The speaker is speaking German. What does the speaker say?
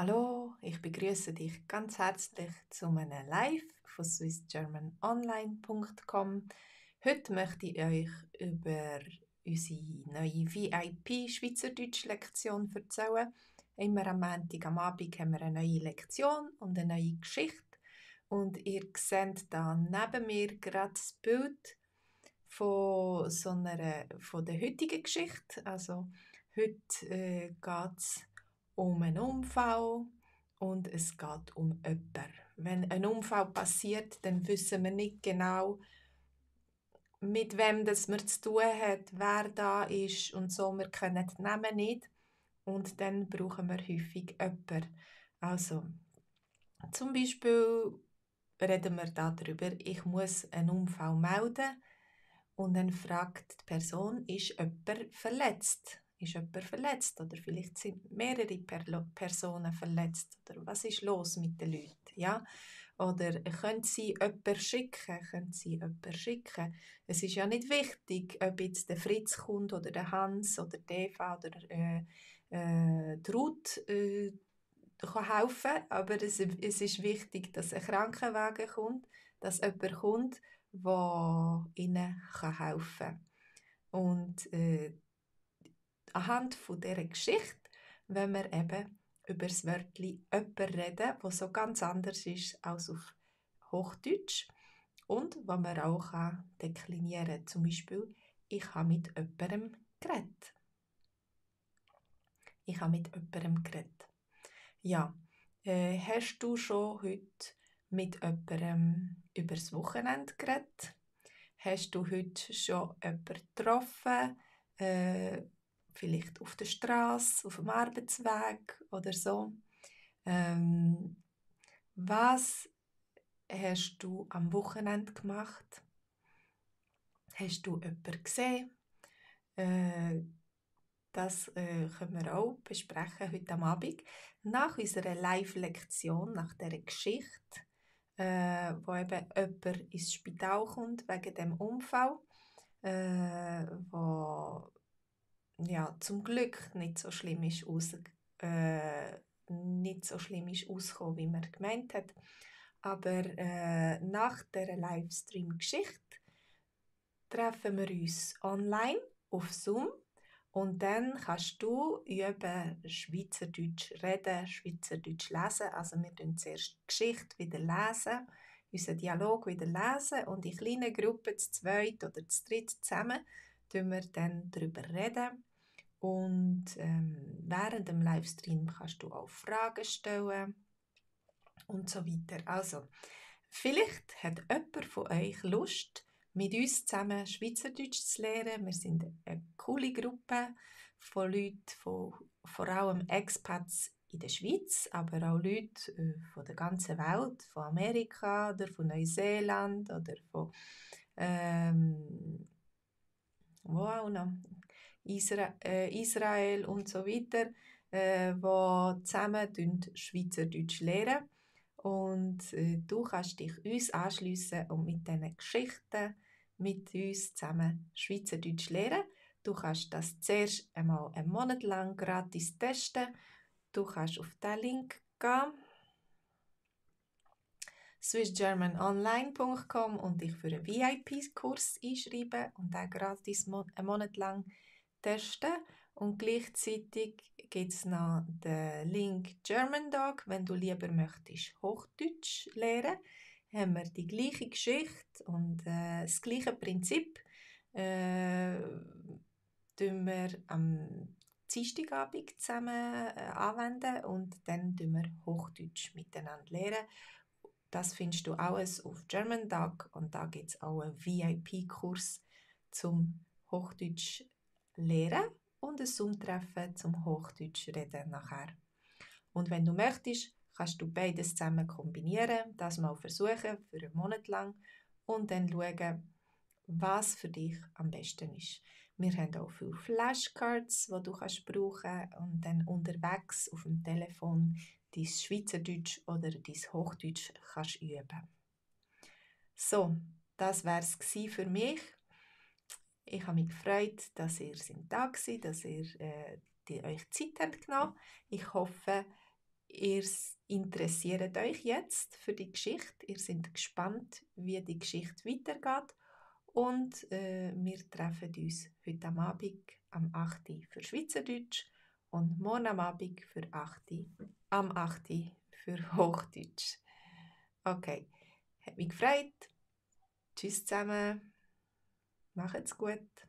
Hallo, ich begrüße dich ganz herzlich zu einem Live von swissgermanonline.com. Heute möchte ich euch über unsere neue VIP-Schweizerdeutsch-Lektion erzählen. Immer am Montag am Abend haben wir eine neue Lektion und eine neue Geschichte. Und ihr seht da neben mir gerade das Bild von der heutigen Geschichte. Also heute geht es um einen Unfall und es geht um jemanden. Wenn ein Unfall passiert, dann wissen wir nicht genau, mit wem das wir zu tun haben, wer da ist und so. Wir kennen die Namen nicht und dann brauchen wir häufig jemanden. Also zum Beispiel reden wir darüber, ich muss einen Unfall melden und dann fragt die Person, ist jemand verletzt? Ist jemand verletzt? Oder vielleicht sind mehrere Personen verletzt. Oder was ist los mit den Leuten? Ja? Oder können Sie jemanden schicken? Können Sie jemanden schicken? Es ist ja nicht wichtig, ob jetzt der Fritz kommt oder der Hans oder die Eva oder die Ruth kann helfen, aber es ist wichtig, dass ein Krankenwagen kommt, dass jemand kommt, der ihnen helfen kann. Und anhand von dieser Geschichte wenn wir eben über das Wörtchen «öpper» reden, das so ganz anders ist als auf Hochdeutsch und was man auch deklinieren kann. Zum Beispiel «Ich habe mit jemandem geredet». Ich habe mit jemandem geredet. Ja, hast du schon heute mit jemandem über das Wochenende geredet? Hast du heute schon jemanden getroffen? Vielleicht auf der Straße, auf dem Arbeitsweg oder so? Ähm, was hast du am Wochenende gemacht? Hast du jemanden gesehen? Äh, Das können wir auch besprechen heute am Abend. Nach unserer Live-Lektion, nach dieser Geschichte, wo eben jemand ins Spital kommt wegen dem Unfall, wo ja, zum Glück nicht so schlimm ist nicht so schlimm ist ausgekommen, wie man gemeint hat. Aber nach der Livestream-Geschichte treffen wir uns online auf Zoom und dann kannst du üben Schweizerdeutsch reden, Schweizerdeutsch lesen. Also wir lesen zuerst die Geschichte wieder lesen, unseren Dialog wieder lesen und in kleinen Gruppen, zu zweit oder zu dritt zusammen, reden wir dann darüber reden. Und während dem Livestream kannst du auch Fragen stellen und so weiter. Also, vielleicht hat jemand von euch Lust, mit uns zusammen Schweizerdeutsch zu lernen. Wir sind eine coole Gruppe von Leuten, vor allem Expats in der Schweiz, aber auch Leute von der ganzen Welt, von Amerika oder von Neuseeland oder von wo auch noch, Israel und so weiter, die zusammen Schweizerdeutsch lernen. Und du kannst dich uns anschliessen und mit diesen Geschichten mit uns zusammen Schweizerdeutsch lernen. Du kannst das zuerst einmal einen Monat lang gratis testen. Du kannst auf den Link gehen, swissgermanonline.com und dich für einen VIP-Kurs einschreiben und den gratis einen Monat lang testen. Und gleichzeitig gibt es noch den Link German Dog, wenn du lieber möchtest Hochdeutsch lernen. Haben wir die gleiche Geschichte und das gleiche Prinzip. Tun wir am Dienstagabend zusammen anwenden und dann tun wir Hochdeutsch miteinander lernen. Das findest du alles auf German Dog und da gibt es auch einen VIP-Kurs zum Hochdeutsch lernen und ein Zoom-Treffen zum Hochdeutsch reden nachher. Und wenn du möchtest, kannst du beides zusammen kombinieren, das mal versuchen für einen Monat lang und dann schauen, was für dich am besten ist. Wir haben auch viele Flashcards, die du kannst brauchen und dann unterwegs auf dem Telefon dein Schweizerdeutsch oder dein Hochdeutsch kannst üben. So, das war es für mich. Ich habe mich gefreut, dass ihr da seid, dass ihr euch Zeit habt genommen. Ich hoffe, ihr interessiert euch jetzt für die Geschichte. Ihr seid gespannt, wie die Geschichte weitergeht. Und wir treffen uns heute am Abend am 8. für Schweizerdeutsch und morgen am Abend am 8. für Hochdeutsch. Okay, hat mich gefreut. Tschüss zusammen. Macht's gut.